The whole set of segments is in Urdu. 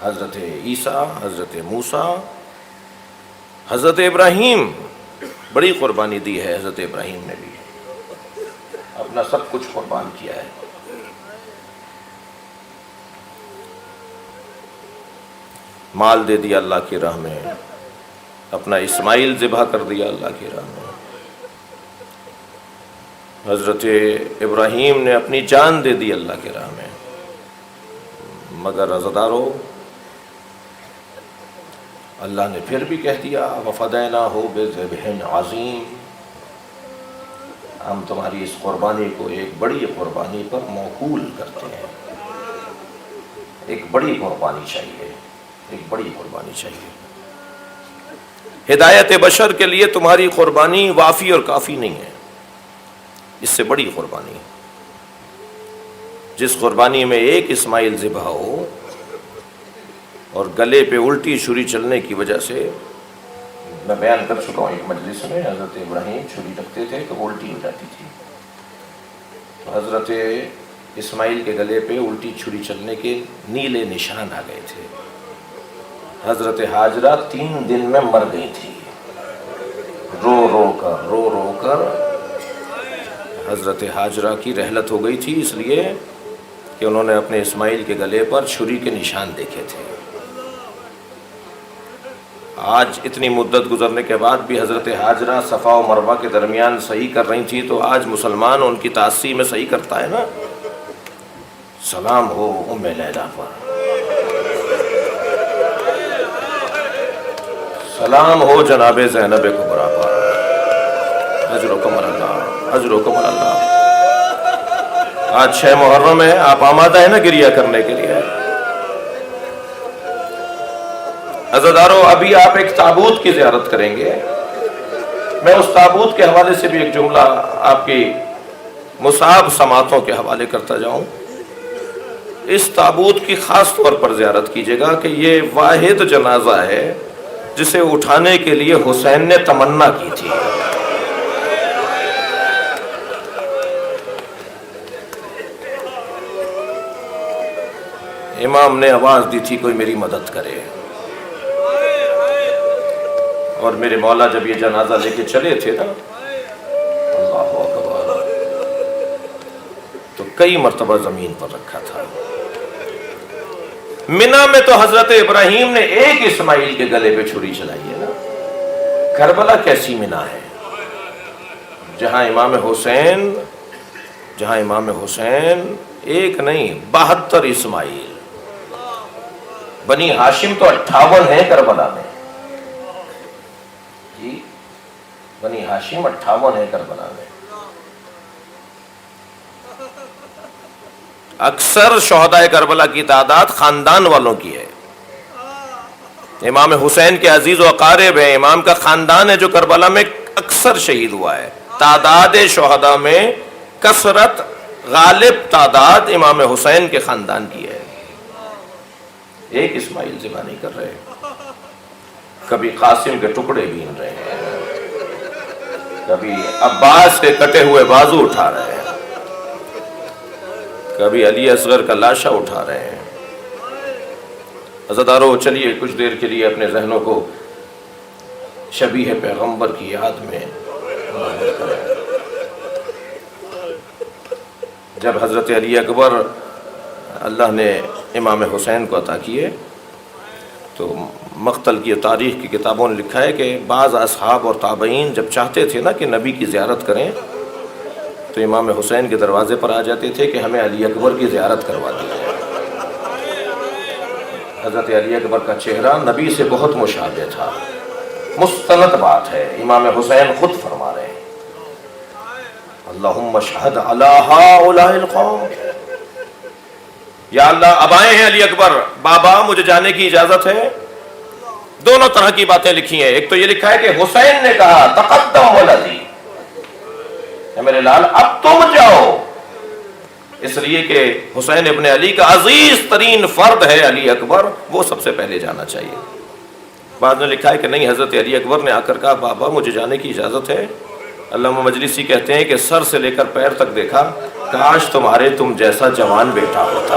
حضرت عیسیٰ، حضرت موسیٰ، حضرت ابراہیم، بڑی قربانی دی ہے حضرت ابراہیم نے بھی، اپنا سب کچھ قربان کیا ہے۔ مال دے دیا اللہ کی راہ میں، اپنا اسماعیل ذبح کر دیا اللہ کی راہ میں۔ حضرت ابراہیم نے اپنی جان دے دی اللہ کی راہ میں، مگر عزادارو اللہ نے پھر بھی کہہ دیا وَفَدَيْنَاهُ بِذِبْحٍ عَظِيمٍ، ہم تمہاری اس قربانی کو ایک بڑی قربانی پر موکول کرتے ہیں۔ ایک بڑی قربانی چاہیے، ایک بڑی قربانی چاہیے۔ ہدایت بشر کے لیے تمہاری قربانی وافی اور کافی نہیں ہے، اس سے بڑی قربانی، جس قربانی میں ایک اسماعیل ذبح ہو اور گلے پہ الٹی چھری چلنے کی وجہ سے، میں بیان کر چکا ہوں ایک مجلس میں، حضرت ابراہیم چھری رکھتے تھے تو وہ الٹی ہو جاتی تھی، تو حضرت اسماعیل کے گلے پہ الٹی چھری چلنے کے نیلے نشان آ گئے تھے۔ حضرت حاجرہ 3 دن میں مر گئی تھی، رو رو کر حضرت حاجرہ کی رحلت ہو گئی تھی، اس لیے کہ انہوں نے اپنے اسماعیل کے گلے پر چھری کے نشان دیکھے تھے۔ آج اتنی مدت گزرنے کے بعد بھی حضرت حاجرہ صفا و مروہ کے درمیان صحیح کر رہی تھی، تو آج مسلمان ان کی تعصیب میں صحیح کرتا ہے نا۔ سلام ہو ام لیلہ پر، سلام ہو جناب زینب کبریٰ پر، اجرکم اللہ، اجرکم اللہ۔ آج 6 محرم ہے، آپ آمادہ ہیں نا گریہ کرنے کے لیے؟ عزادارو ابھی آپ ایک تابوت کی زیارت کریں گے، میں اس تابوت کے حوالے سے بھی ایک جملہ آپ کی مصعب سماعتوں کے حوالے کرتا جاؤں۔ اس تابوت کی خاص طور پر زیارت کیجیے گا کہ یہ واحد جنازہ ہے جسے اٹھانے کے لیے حسین نے تمنا کی تھی۔ امام نے آواز دی تھی کوئی میری مدد کرے، اور میرے مولا جب یہ جنازہ لے کے چلے تھے نا، اللہ اکبر، تو کئی مرتبہ زمین پر رکھا تھا۔ منہ میں تو حضرت ابراہیم نے ایک اسماعیل کے گلے پہ چھری چلائی ہے نا، کربلا کیسی منہ ہے جہاں امام حسین ایک نہیں 72 اسماعیل، بنی ہاشم تو 58 ہیں کربلا میں، جی بنی ہاشم 58 ہیں کربلا میں۔ اکثر شہدائے کربلا کی تعداد خاندان والوں کی ہے، امام حسین کے عزیز و اقارب ہیں، امام کا خاندان ہے جو کربلا میں اکثر شہید ہوا ہے۔ تعداد شہداء میں کثرت غالب تعداد امام حسین کے خاندان کی ہے۔ ایک اسماعیل ذبح نہیں کر رہے، کبھی قاسم کے ٹکڑے بین رہے ہیں، کبھی عباس کے کٹے ہوئے بازو اٹھا رہے ہیں، کبھی علی اصغر کا لاشا اٹھا رہے ہیں۔ عزادارو چلیے کچھ دیر کے لیے اپنے ذہنوں کو شبیہ پیغمبر کی یاد میں کریں۔ جب حضرت علی اکبر اللہ نے امام حسین کو عطا کیے تو مقتل کی تاریخ کی کتابوں نے لکھا ہے کہ بعض اصحاب اور تابعین جب چاہتے تھے نا کہ نبی کی زیارت کریں تو امام حسین کے دروازے پر آ جاتے تھے کہ ہمیں علی اکبر کی زیارت کروا دیجیے۔ حضرت علی اکبر کا چہرہ نبی سے بہت مشابہ تھا، مستند بات ہے، امام حسین خود فرما رہے ہیں اللہم اشہد علی ہؤلاء القوم، یا اللہ اب آئے ہیں علی اکبر، بابا مجھے جانے کی اجازت ہے۔ دونوں طرح کی باتیں لکھی ہیں، ایک تو یہ لکھا ہے کہ حسین نے کہا تقدم ولدی، میرے لال اب تم جاؤ، اس لیے کہ حسین ابن علی کا عزیز ترین فرد ہے علی اکبر، وہ سب سے پہلے جانا چاہیے۔ بعد میں لکھا ہے کہ نہیں، حضرت علی اکبر نے آ کر کہا بابا مجھے جانے کی اجازت ہے۔ علامہ مجلسی کہتے ہیں کہ سر سے لے کر پیر تک دیکھا، کاش تم جیسا جوان بیٹا ہوتا۔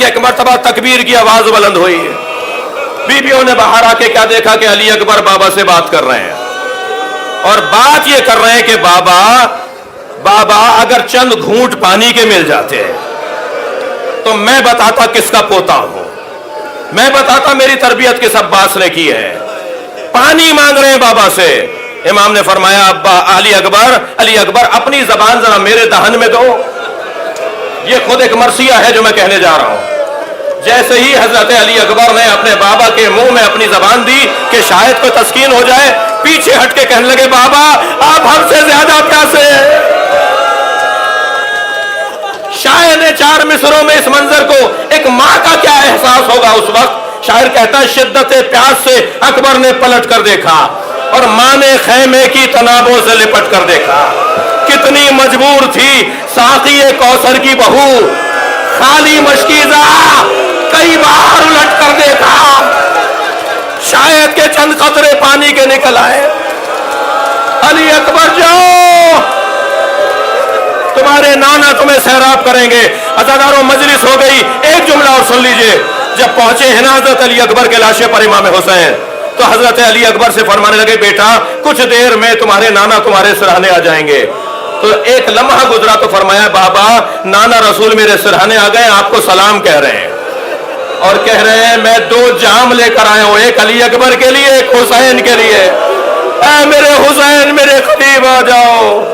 کہ ایک مرتبہ تکبیر کی آواز بلند ہوئی. بیویوں نے باہر آ کے کیا دیکھا کہ علی اکبر بابا سے بات کر رہے ہیں, اور بات یہ کر رہے ہیں کہ بابا اگر چند گھونٹ پانی کے مل جاتے تو میں بتاتا کس کا پوتا ہوں, میں بتاتا میری تربیت کس عباس نے کی ہے. پانی مانگ رہے ہیں بابا سے. امام نے فرمایا ابا علی اکبر اپنی زبان ذرا میرے دہن میں دو. یہ خود ایک مرثیہ ہے جو میں کہنے جا رہا ہوں. جیسے ہی حضرت علی اکبر نے اپنے بابا کے منہ میں اپنی زبان دی کہ شاید کوئی تسکین ہو جائے, پیچھے ہٹ کے کہنے لگے بابا آپ ہم سے زیادہ پیاسے ہیں. شاعر نے 4 مصروں میں اس منظر کو, ایک ماں کا کیا احساس ہوگا اس وقت. شاعر کہتا ہے شدت پیاس سے اکبر نے پلٹ کر دیکھا اور ماں نے خیمے کی تنابوں سے لپٹ کر دیکھا. کتنی مجبور تھی ساقی کوثر کی بہو, خالی مشکیزہ کئی بار الٹ کر دیکھا, شاید کے چند قطرے پانی کے نکل آئے. علی اکبر جاؤ, تمہارے نانا تمہیں سیراب کریں گے. عزاداروں مجلس ہو گئی. ایک جملہ اور سن لیجئے. جب پہنچے ہیں نا حضرت علی اکبر کے لاشے پر امام حسین, تو حضرت علی اکبر سے فرمانے لگے بیٹا کچھ دیر میں تمہارے نانا تمہارے سرہانے آ جائیں گے. تو ایک لمحہ گزرا تو فرمایا بابا نانا رسول میرے سرہانے آ گئے, آپ کو سلام کہہ رہے ہیں, اور کہہ رہے ہیں میں 2 جام لے کر آیا ہوں, ایک علی اکبر کے لیے ایک حسین کے لیے. اے میرے حسین میرے قریب آ جاؤ.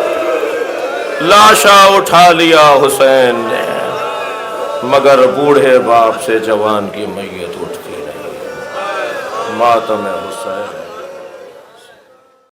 لاشا اٹھا لیا حسین نے, مگر بوڑھے باپ سے جوان کی میت اٹھتی نہیں. ماتم حسین.